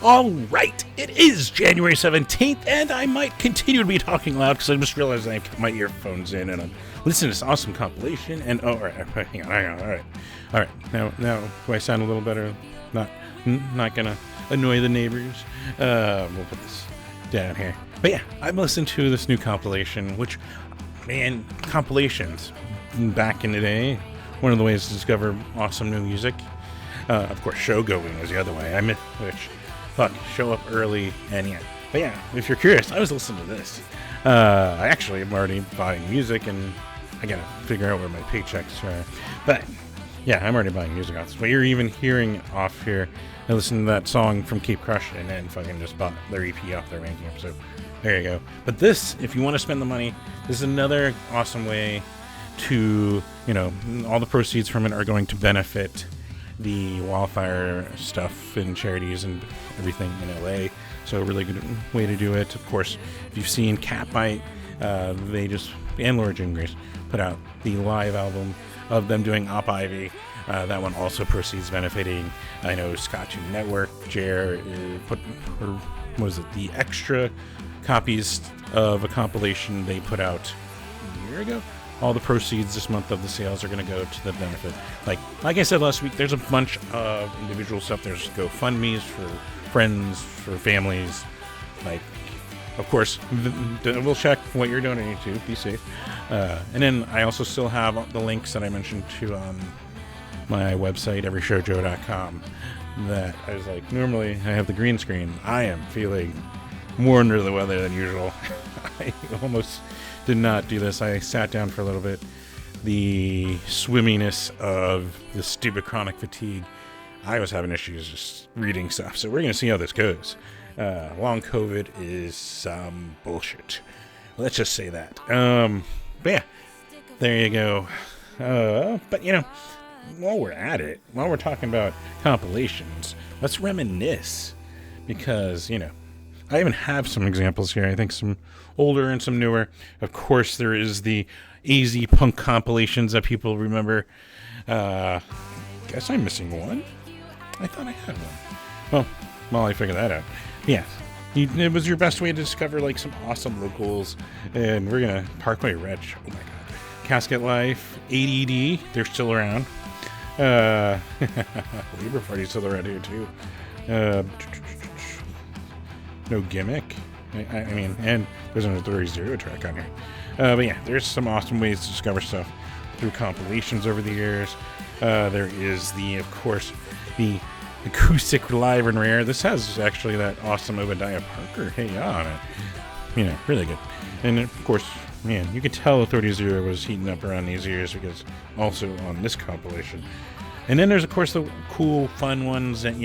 All right, it is January 17th, and I might continue to be talking loud because I just realized I have my earphones in and I'm listening to this awesome compilation. And all right, hang on, all right. Now, do I sound a little better? Not gonna annoy the neighbors. We'll put this down here. But yeah, I'm listening to this new compilation, which, man, compilations back in the day, one of the ways to discover awesome new music. Of course, show going was the other way. Show up early, and yeah. But yeah, if you're curious, I was listening to this. I actually am already buying music, and I gotta figure out where my paychecks are. But yeah, I'm already buying music off this. But you're even hearing off here. I listened to that song from Keep Crushing, and then fucking just bought their EP off their ranking episode. There you go. But this, if you want to spend the money, this is another awesome way to, all the proceeds from it are going to benefit the wildfire stuff and charities and everything in LA. So a really good way to do it. Of course, if you've seen Catbite, and Laura Jane Grace put out the live album of them doing Op Ivy. That one also proceeds benefiting, I know, Scott Tune Network. Jer put, the extra copies of a compilation they put out a year ago? All the proceeds this month of the sales are going to go to the benefit. Like I said last week, there's a bunch of individual stuff. There's GoFundMe's for friends, for families. Of course, we'll check what you're donating to. Be safe. And then I also still have the links that I mentioned to on my website, everyshowjoe.com. That I was like, normally I have the green screen. I am feeling more under the weather than usual. I almost did not do this. I sat down for a little bit. The swimminess of the stupid chronic fatigue. I was having issues just reading stuff. So we're going to see how this goes. Long COVID is some bullshit. Let's just say that. But yeah, there you go. But while we're at it, while we're talking about compilations, let's reminisce. Because, I even have some examples here. I think some older and some newer. Of course, there is the AZ punk compilations that people remember. Guess I'm missing one. I thought I had one. Well, I figured that out. Yeah, it was your best way to discover some awesome locals. And we're gonna Parkway Wretch. Oh my god, Casket Life, ADD. They're still around. Labor Party's still around here too. No Gimmick. I mean, and there's an 30 track on here. But yeah, there's some awesome ways to discover stuff through compilations over the years. There is of course, the acoustic live and rare. This has actually that awesome Obadiah Parker hey on it. Really good. And of course, man, you could tell 30 was heating up around these years because also on this compilation. And then there's of course the cool, fun ones that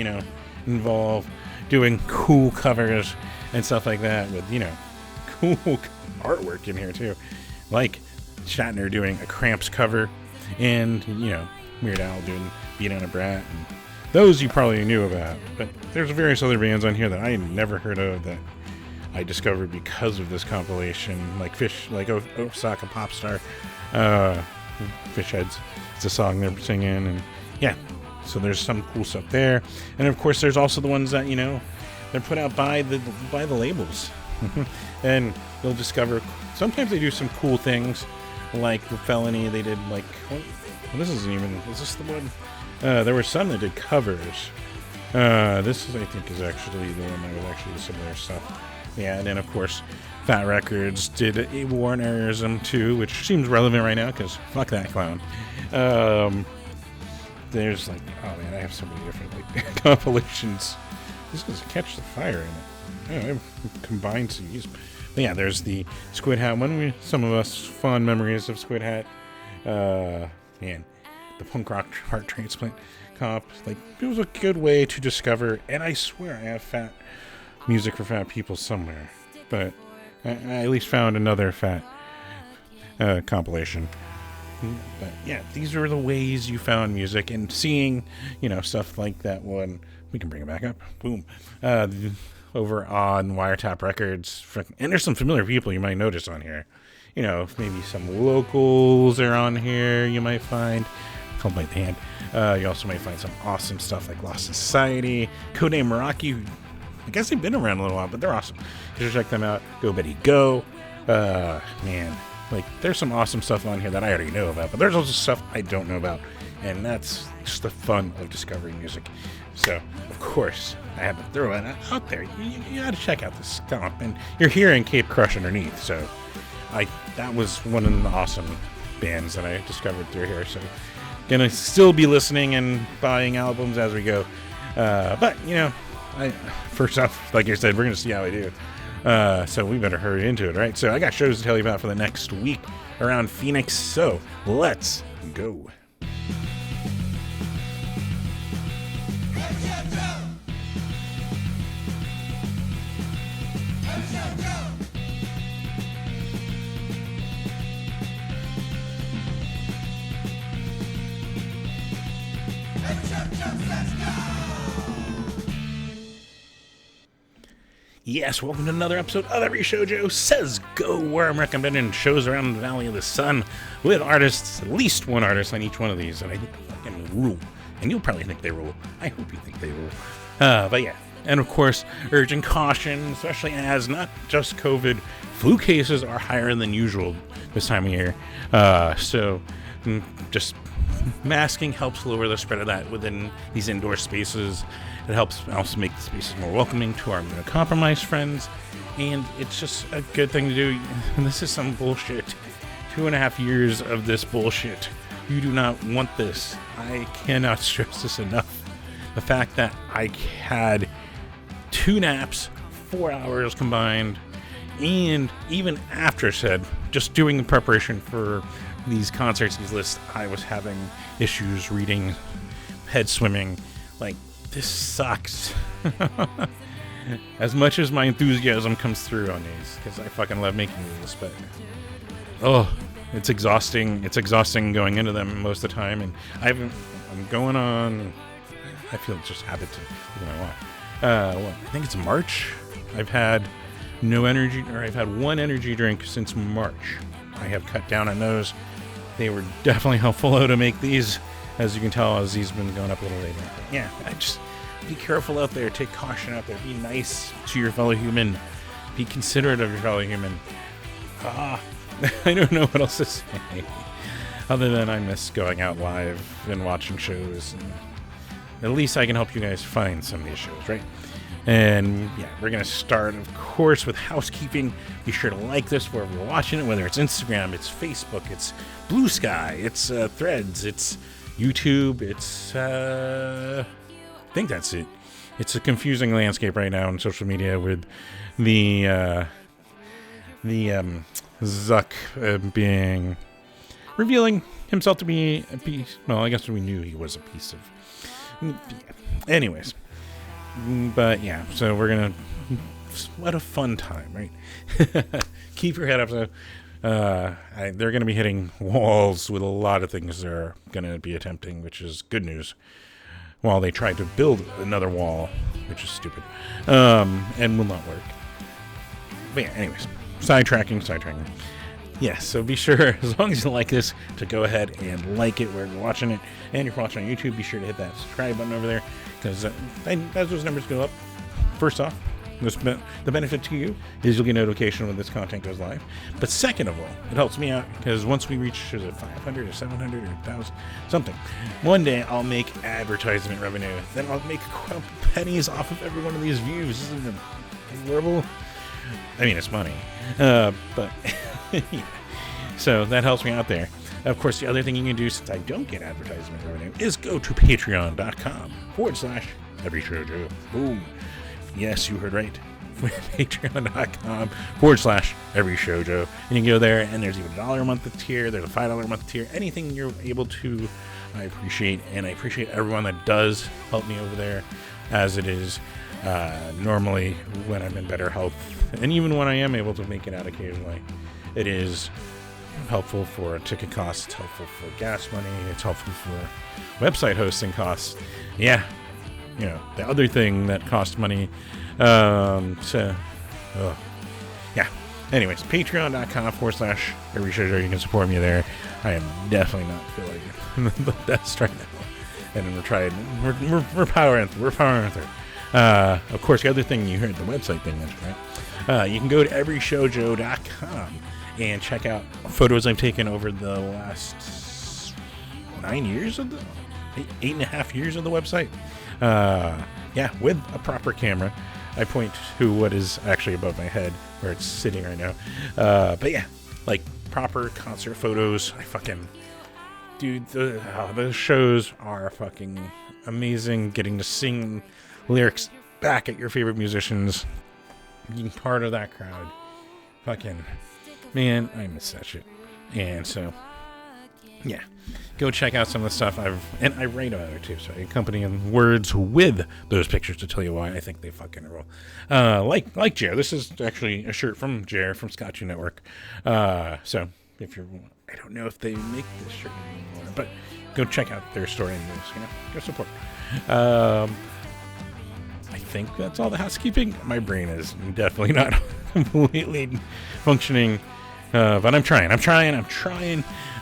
involve doing cool covers and stuff like that with, cool artwork in here too. Like Shatner doing a Cramps cover and, Weird Al doing Beat on a Brat. And those you probably knew about. But there's various other bands on here that I had never heard of that I discovered because of this compilation. Like Osaka Popstar. Fish Heads. It's a song they're singing. And yeah. So there's some cool stuff there. And of course there's also the ones that, they're put out by the labels. And you'll discover, sometimes they do some cool things, like the Felony, they did is this the one? There were some that did covers. This I think is actually the one that was actually similar stuff. Yeah, and then of course, Fat Records did a War and Errorism too, which seems relevant right now, because fuck that clown. There's oh man, I have so many different compilations. This is Catch the Fire in it. I have combined CDs. But yeah, there's the Squid Hat one. Some of us fond memories of Squid Hat. Man, the punk rock heart transplant comp. It was a good way to discover. And I swear I have fat music for fat people somewhere. But I at least found another fat compilation. But yeah, these are the ways you found music, and seeing, stuff like that one. We can bring it back up. Boom. Over on Wiretap Records. And there's some familiar people you might notice on here. Maybe some locals are on here you might find. Called by the Hand. You also might find some awesome stuff like Lost Society. Codename Meraki, I guess they've been around a little while, but they're awesome. You should check them out. Go Betty Go. Man, like there's some awesome stuff on here that I already know about, but there's also stuff I don't know about, and that's just the fun of discovering music. So, of course, I have to throw it out there. You got to check out this stomp, and you're hearing Cape Crush underneath. So, that was one of the awesome bands that I discovered through here. So, gonna still be listening and buying albums as we go. But first off, like I said, we're gonna see how I do. So we better hurry into it, right? So I got shows to tell you about for the next week around Phoenix. So let's go. Yes, welcome to another episode of Every Show Joe Says Go, where I'm recommending shows around the Valley of the Sun with artists, at least one artist on each one of these, and I think they fucking rule. And you'll probably think they rule. I hope you think they rule. But yeah, and of course, urging caution, especially as not just COVID, flu cases are higher than usual this time of year. So just masking helps lower the spread of that within these indoor spaces. It helps also make the spaces more welcoming to our immunocompromised friends, and it's just a good thing to do. And this is some bullshit. 2.5 years of this bullshit. You do not want this. I cannot stress this enough. The fact that I had 2 naps, 4 hours combined, and even after said, just doing the preparation for these concerts, these lists, I was having issues reading, head swimming, like, this sucks. As much as my enthusiasm comes through on these, because I fucking love making these, but it's exhausting. It's exhausting going into them most of the time, and I'm going on. I feel just habit to do what I want. I think it's March. I've had no energy, or I've had one energy drink since March. I have cut down on those. They were definitely helpful though to make these. As you can tell, as these have been going up a little later. But yeah, I just be careful out there. Take caution out there. Be nice to your fellow human. Be considerate of your fellow human. I don't know what else to say. Other than I miss going out live and watching shows. And at least I can help you guys find some of these shows, right? And yeah, we're going to start, of course, with housekeeping. Be sure to like this wherever you're watching it, whether it's Instagram, it's Facebook, it's Blue Sky, it's Threads, it's YouTube, it's I think that's it. It's a confusing landscape right now on social media with the Zuck being revealing himself to be a piece. Well, I guess we knew he was a piece of. Yeah. Anyways, but yeah, so we're gonna. What a fun time, right? Keep your head up. So, they're going to be hitting walls with a lot of things they're going to be attempting, which is good news. While they try to build another wall, which is stupid, and will not work. But yeah, anyways, sidetracking. Yeah, so be sure, as long as you like this, to go ahead and like it wherever you're watching it. And if you're watching on YouTube, be sure to hit that subscribe button over there, because as those numbers go up, first off, the benefit to you is you'll get notification when this content goes live. But second of all, it helps me out, because once we reach 500 or 700 or 1,000 something, one day I'll make advertisement revenue. Then I'll make a couple pennies off of every one of these views. Isn't it horrible? I mean, it's money, but yeah. So that helps me out there. Of course, the other thing you can do, since I don't get advertisement revenue, is go to patreon.com/everyshowjoe. Boom. Yes, you heard right. patreon.com/everyshowjoe. And you can go there, and there's even $1 a month tier. There's a $5 a month tier. Anything you're able to, I appreciate. And I appreciate everyone that does help me over there, as it is normally when I'm in better health. And even when I am able to make it out occasionally, it is helpful for ticket costs. It's helpful for gas money. It's helpful for website hosting costs. Yeah. You know, the other thing that costs money. Yeah. Anyways, patreon.com/everyshowjoe. You can support me there. I am definitely not feeling the best right now. And we're powering through. Of course, the other thing you heard, the website thing mentioned, right? You can go to everyshowjoe.com and check out photos I've taken over the last 9 years of the 8.5 years of the website. With a proper camera. I point to what is actually above my head where it's sitting right now. But yeah, like proper concert photos. Dude, those shows are fucking amazing. Getting to sing lyrics back at your favorite musicians, being part of that crowd. Fucking, man, I miss that shit. And so, yeah, go check out some of the stuff and I write about it too, so I accompany words with those pictures to tell you why I think they fucking roll. Like Jer, this is actually a shirt from Jer from Scotchy Network. So if you're, I don't know if they make this shirt anymore, but go check out their store and go support. I think that's all the housekeeping. My brain is definitely not completely functioning. But I'm trying,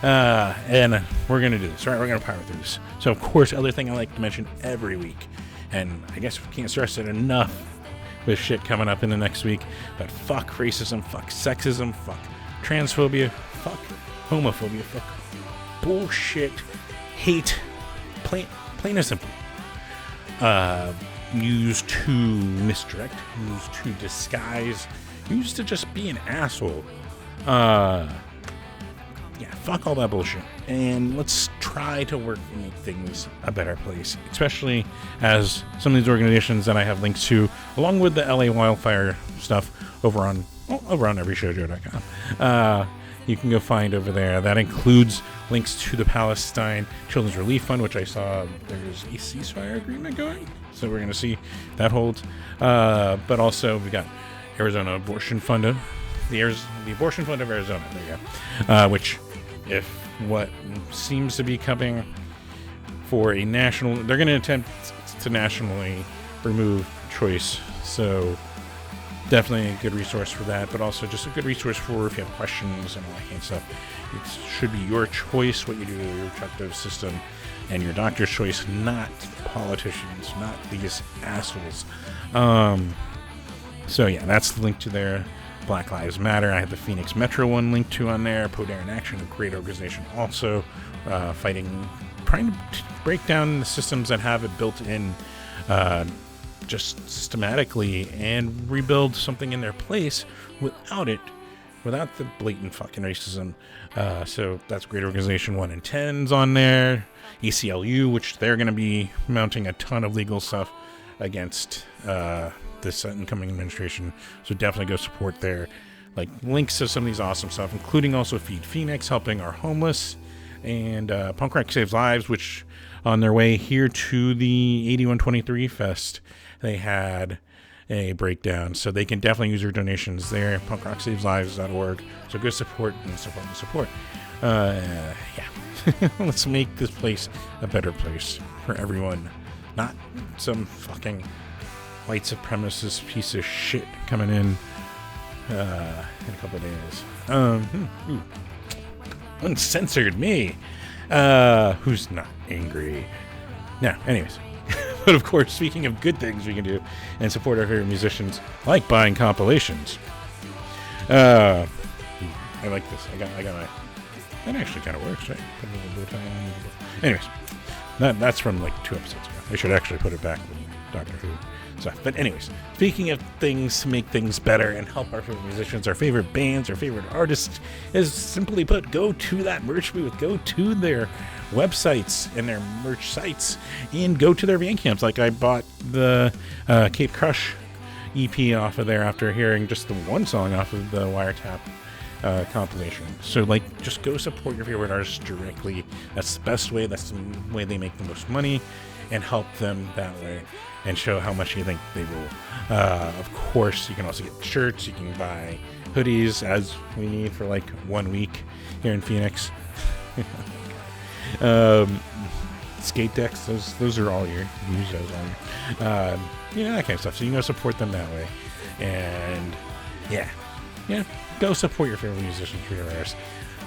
and we're going to do this, all right? We're going to power through this. So, of course, other thing I like to mention every week, and I guess we can't stress it enough with shit coming up in the next week, but fuck racism, fuck sexism, fuck transphobia, fuck homophobia, fuck bullshit, hate, plain and simple. Used to misdirect, used to disguise, used to just be an asshole. Fuck all that bullshit, and let's try to work to make things a better place, especially as some of these organizations that I have links to, along with the LA wildfire stuff over on everyshowjoe.com. You can go find over there. That includes links to the Palestine Children's Relief Fund, which I saw there's a ceasefire agreement going, so we're going to see if that holds. But also we got Arizona Abortion Fund. The Abortion Fund of Arizona, there you go. Which, if what seems to be coming for a national, they're going to attempt to nationally remove choice. So definitely a good resource for that, but also just a good resource for if you have questions and all that kind of stuff. It should be your choice what you do to your reproductive system and your doctor's choice, not politicians, not these assholes. So yeah, that's the link to their Black Lives Matter. I have the Phoenix Metro one linked to on there. Podare in Action, a great organization also, trying to break down the systems that have it built in just systematically and rebuild something in their place without the blatant fucking racism. So that's a great organization. 1 in 10's on there. ACLU, which they're going to be mounting a ton of legal stuff against this incoming administration, so definitely go support their links to some of these awesome stuff, including also Feed Phoenix, helping our homeless, and Punk Rock Saves Lives, which on their way here to the 8123 Fest, they had a breakdown, so they can definitely use your donations there. punkrocksaveslives.org. So go support and support. Let's make this place a better place for everyone, not some fucking white supremacist piece of shit coming in a couple of days. Uncensored me. Who's not angry? Now, anyways. But of course, speaking of good things we can do and support our favorite musicians, like buying compilations. I like this. I got my. That actually kind of works, right? Anyways, that's from 2 episodes ago. I should actually put it back with Doctor Who stuff. But anyways, speaking of things to make things better and help our favorite musicians, our favorite bands, our favorite artists, is simply put, go to that merch booth, go to their websites and their merch sites, and go to their van camps. I bought the Cape Crush EP off of there after hearing just the one song off of the Wiretap compilation. So just go support your favorite artists directly. That's the best way. That's the way they make the most money, and help them that way and show how much you think they rule. Of course, you can also get shirts. You can buy hoodies, as we need for 1 week here in Phoenix. Skate decks, those are all year. You use those all year. That kind of stuff. So you support them that way. And yeah, go support your favorite musicians, favorite artists.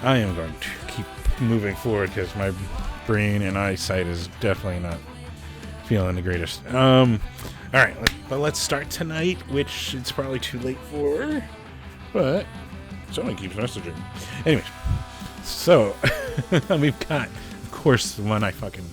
I am going to keep moving forward because my brain and eyesight is definitely not feeling the greatest. All All right, but let's start tonight, which it's probably too late for, but someone keeps messaging. Anyways, so we've got, of course, the one I fucking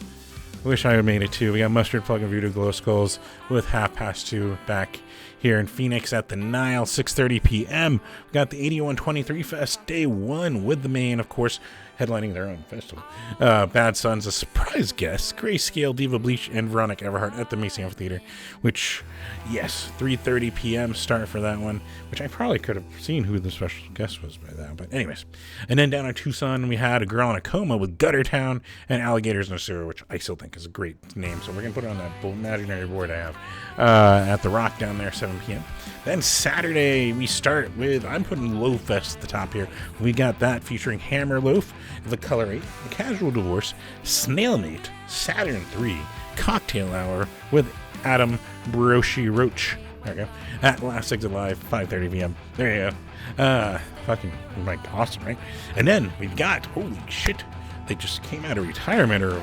wish I had made it to. We got Mustard Plug and Voodoo Glow Skulls with 2:30 back here in Phoenix at the Nile, 6:30 p.m. We got the 8123 Fest Day 1 with the main, of course, headlining their own festival. Bad Sons, a surprise guest, Grayscale, Diva Bleach, and Veronica Everhart at the Macy Amphitheater, which, yes, 3:30 p.m. start for that one, which I probably could have seen who the special guest was by now, but anyways. And then down in Tucson, we had A Girl in a Coma with Gutter Town and Alligators in a Sewer, which I still think is a great name, so we're going to put it on that imaginary board I have at the Rock down there, 7 p.m. Then Saturday, we start with, I'm putting Loaf Fest at the top here. We got that featuring Hammer Loaf, The Color 8, The Casual Divorce, Snail Mate, Saturn 3, Cocktail Hour with Adam Broshi Roach. There you go. At Last Exit Live, 5:30 p.m. There you go. Fucking, like, awesome, right? And then we've got, holy shit, they just came out of retirement, or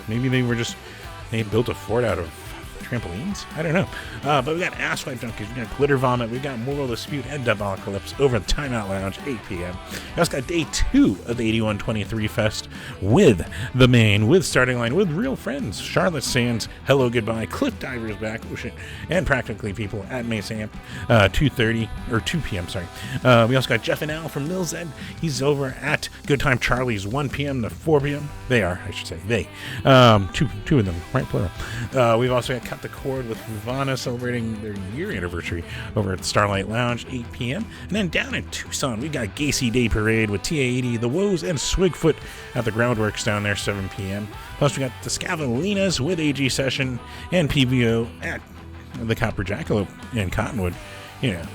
maybe they built a fort out of trampolines? I don't know. But we got Asswipe Junkies, we got Glitter Vomit, we got Moral Dispute and Diabolicalypse over at the Timeout Lounge, 8 p.m. We also got day 2 of the 8123 Fest with the main, with Starting Line, with Real Friends, Charlotte Sands, Hello Goodbye, Cliff Divers back, oh shit, and Practically People at Mace Amp, 2:30, or 2 p.m., sorry. We also got Jeff and Al from Mills End. He's over at Good Time Charlie's, 1 p.m. to 4 p.m. They are, I should say, they. Two of them, right, plural. We've also got Cut the Cord with Nirvana celebrating their year anniversary over at Starlight Lounge, 8 p.m. And then down in Tucson, we got Gacy Day Parade with TA80, The Woes, and Swigfoot at the Groundworks down there, 7 p.m. Plus, we got the Scavalinas with AG Session and PVO at the Copper Jackalope in Cottonwood. You know,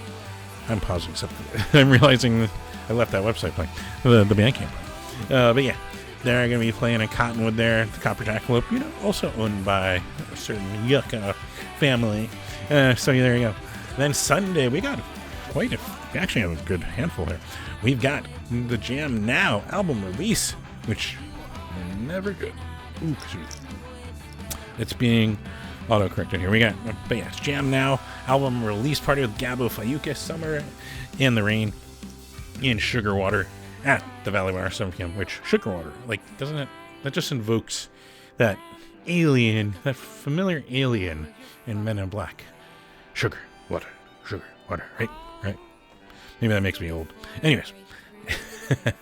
I'm pausing something. I'm realizing I left that website playing, the Bandcamp. But yeah. They're going to be playing in Cottonwood there, the Copper Jackalope, you know, also owned by a certain Yucca family. So there you go. Then Sunday, we got we actually have a good handful here. We've got the Jam Now album release, which we're never good. Ooh, it's being auto-corrected here. We got, but yes, Jam Now album release party with Gabo Fayuka, Summer in the Rain, in Sugar Water at the Valley Bar, 7 p.m., which, Sugar Water, like, doesn't it, that just invokes that alien, that familiar alien in Men in Black. Sugar, water, right? Maybe that makes me old. Anyways,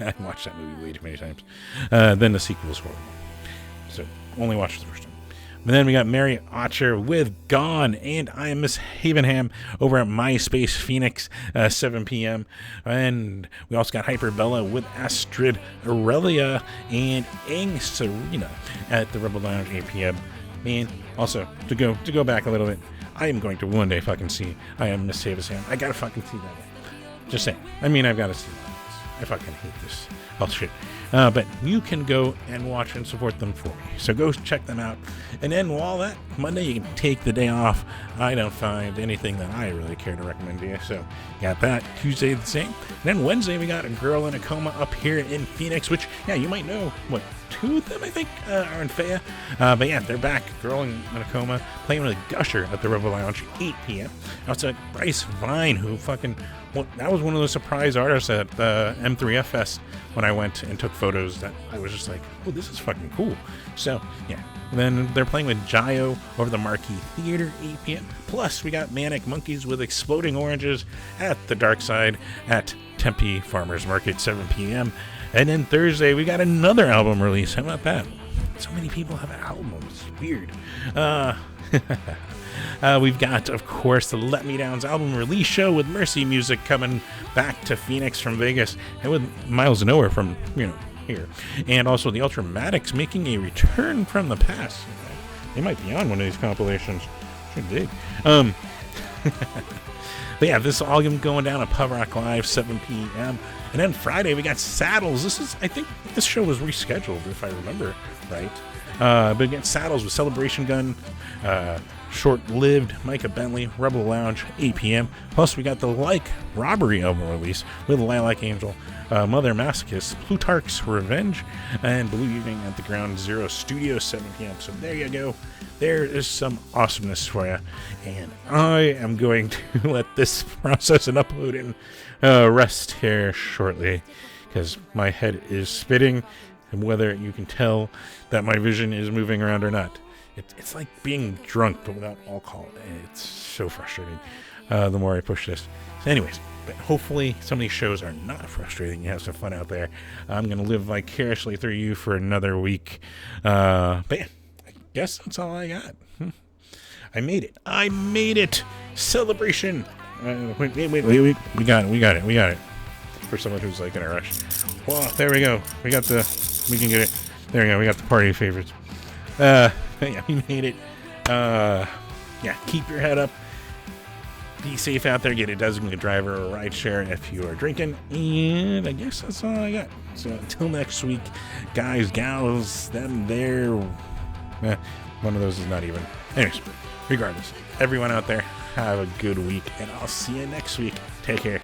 I watched that movie way too many times. Then the sequel was horrible. So, only watched the first time. And then we got Mary Archer with Gone, and I am Miss Havenham over at MySpace Phoenix, 7 p.m. And we also got Hyperbella with Astrid Aurelia and Ing Serena at the Rebel Lounge, 8 p.m. And also, to go back a little bit, I am going to one day fucking see I Am Miss Havenham. I gotta fucking see that. Just saying. I mean, I've got to see that. I fucking hate this. Oh, shit. But you can go and watch and support them for me. So go check them out. And then while that Monday, you can take the day off. I don't find anything that I really care to recommend to you. So got that. Tuesday the same. And then Wednesday, we got A Girl in a Coma up here in Phoenix, which, yeah, you might know, what, 2 of them, I think, are in Faya. But yeah, they're back. Girl in a Coma, playing with Gusher at the Rebel Lounge, 8 p.m. Also, Bryce Vine, who fucking, well, that was one of the surprise artists at the M3F Fest when I went and took photos that I was just like, oh, this is fucking cool. So, yeah. Then they're playing with Gio over the Marquee Theater, 8 p.m. Plus, we got Manic Monkeys with Exploding Oranges at the Dark Side at Tempe Farmers Market, 7 p.m. And then Thursday, we got another album release. How about that? So many people have albums. It's weird. We've got, of course, the Let Me Down's album release show with Mercy Music coming back to Phoenix from Vegas, and with Miles Nowhere from, here. And also the Ultramatics making a return from the past. They might be on one of these compilations. Should dig. But yeah, this all going down at Pub Rock Live, 7 p.m. And then Friday, we got Saddles. I think this show was rescheduled, if I remember right. But we got Saddles with Celebration Gun, Short-Lived, Micah Bentley, Rebel Lounge, 8 p.m. Plus, we got the Like Robbery album release with Lilac Angel, Mother Masochist, Plutarch's Revenge, and Blue Evening at the Ground Zero Studio, 7 p.m. So there you go. there is some awesomeness for you. And I am going to let this process and uploading rest here shortly, because my head is spinning, and whether you can tell that my vision is moving around or not. It's like being drunk, but without alcohol. It's so frustrating the more I push this. So anyways, but hopefully some of these shows are not frustrating. You have some fun out there. I'm going to live vicariously through you for another week. But yeah, I guess that's all I got. I made it. Celebration. Wait. We got it. For someone who's like in a rush. Well, there we go. We can get it. There we go. We got the party favorites. Yeah, we made it. Yeah, keep your head up. Be safe out there. Get a designated driver or ride share if you are drinking. And I guess that's all I got. So until next week, guys, gals, them, there. One of those is not even. Anyways, regardless, everyone out there, have a good week, and I'll see you next week. Take care.